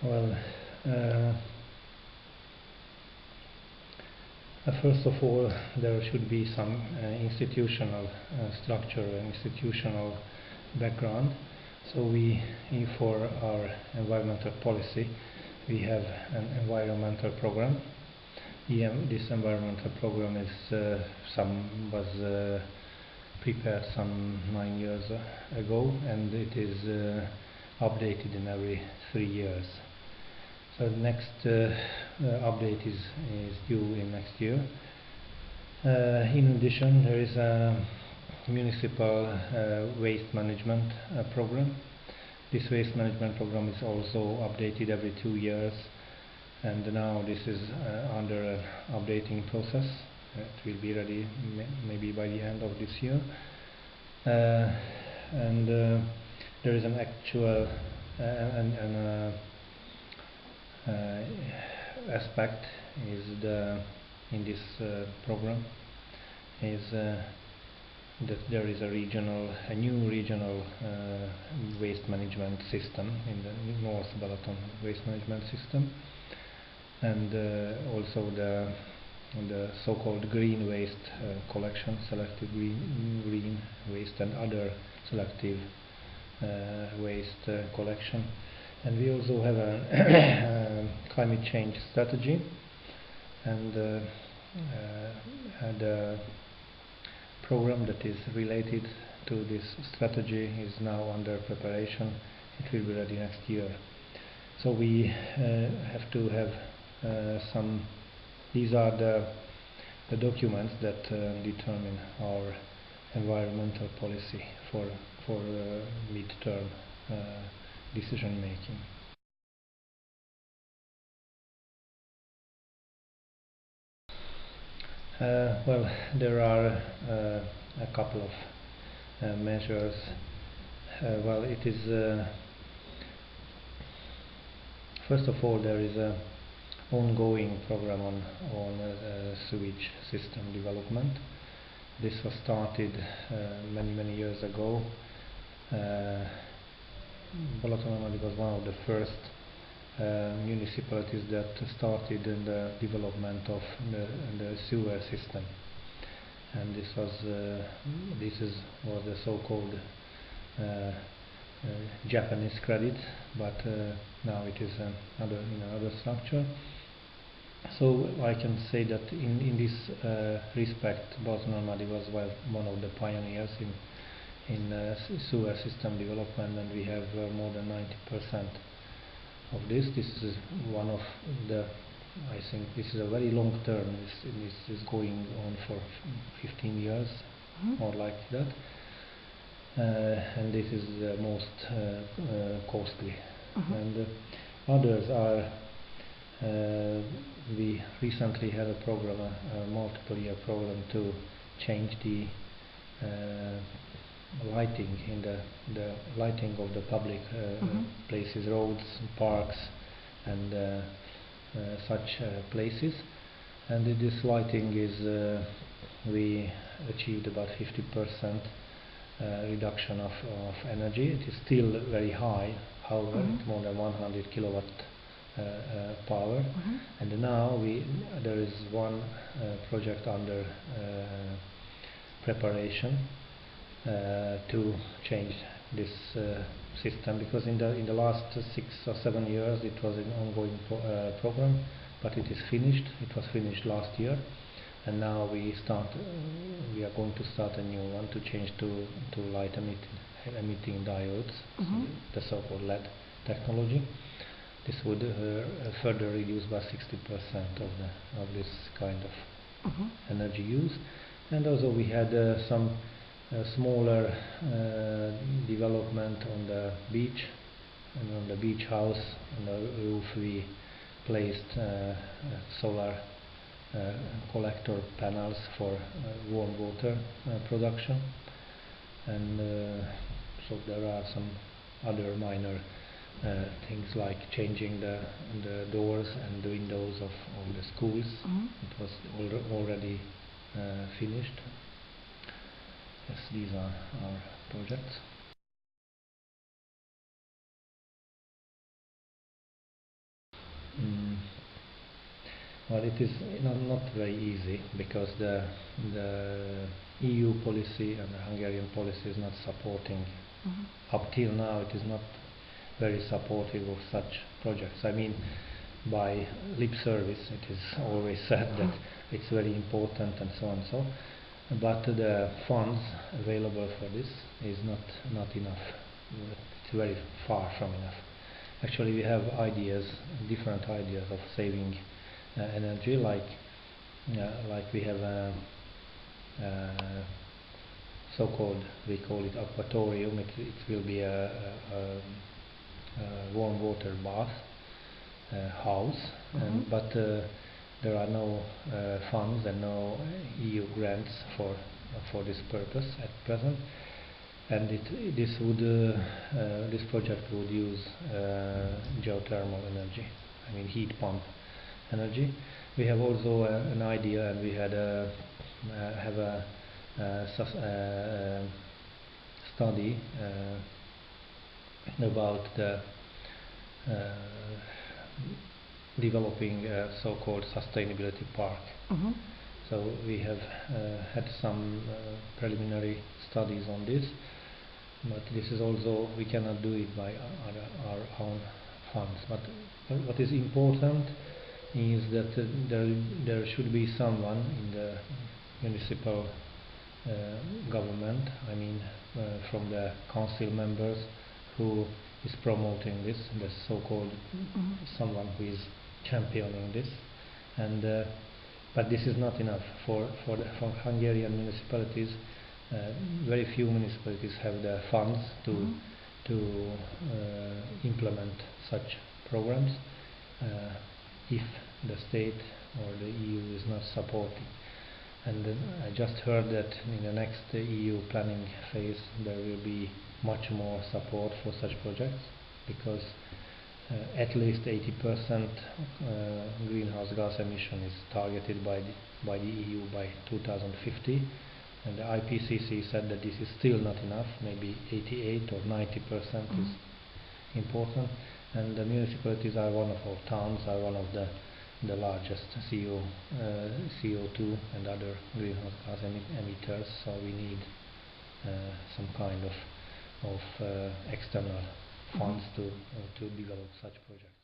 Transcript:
Well, uh, first of all, there should be some institutional structure, institutional background. So for our environmental policy, we have an environmental program. This environmental program was prepared some 9 years ago, and it is updated in every 3 years. So the next update is due in next year. In addition, there is a municipal waste management program. This waste management program is also updated every 2 years, and now this is under an updating process. It will be ready maybe by the end of this year. And there is an actual aspect in this program is that there is a new regional waste management system in the North Balaton waste management system, and also the so-called green waste collection, selective green waste and other selective waste collection. And we also have a climate change strategy, and the program that is related to this strategy is now under preparation. It will be ready next year. So we have to have these are the documents that determine our environmental policy for mid-term decision making. Well, there are a couple of measures. Well, it is first of all, there is a ongoing program on sewage system development. This was started many years ago. Balatonalmadi was one of the first municipalities that started in the development of the sewer system, and this was the so-called Japanese credit, but now it is another structure. So I can say that in this respect, Balatonalmadi was one of the pioneers in sewer system development, and we have more than 90% of this. This is one of the, I think this is a very long term. This is going on for 15 years or like that, and this is the most costly. And others are. We recently had a program, a multiple-year program, to change the lighting in the lighting of the public places, roads, parks, and such places. And this lighting is we achieved about 50% reduction of energy. It is still very high, however, it's more than 100 kilowatt power. And now there is one project under preparation to change this system, because in the last 6 or 7 years it was an ongoing program, but it is finished. It was finished last year, and now we are going to start a new one to change to light emitting diodes, the so-called LED technology. This would further reduce by 60% of this kind of energy use. And also we had some smaller development on the beach, and on the beach house, on the roof we placed solar collector panels for warm water production. And so there are some other minor things like changing the doors and the windows of the schools. It was already finished. Yes, these are our projects. Mm, well, it is not very easy because the EU policy and the Hungarian policy is not supporting. Up till now, it is not very supportive of such projects. I mean, by lip service, it is always said that it's very important and so on, so, but the funds available for this is not enough. It's very far from enough. Actually, we have ideas, different ideas of saving energy, like we have a so-called, we call it aquatorium. It will be a warm water bath house, but there are no funds and no EU grants for this purpose at present. And this project would use geothermal energy, I mean heat pump energy. We have also an idea, and we had have a study about the developing a so-called sustainability park. So we have had some preliminary studies on this, but this is also, we cannot do it by our own funds. But what is important is that there should be someone in the municipal government, I mean from the council members, who is promoting this, the so-called someone who is championing this. And but this is not enough for Hungarian municipalities. Very few municipalities have the funds to implement such programs if the state or the EU is not supporting. And I just heard that in the next EU planning phase there will be much more support for such projects, because at least 80% greenhouse gas emission is targeted by the EU by 2050, and the IPCC said that this is still not enough. Maybe 88 or 90% is important, and the municipalities are one of our towns, are one of the largest CO2 and other greenhouse gas emitters, so we need some kind of external funds to develop such projects.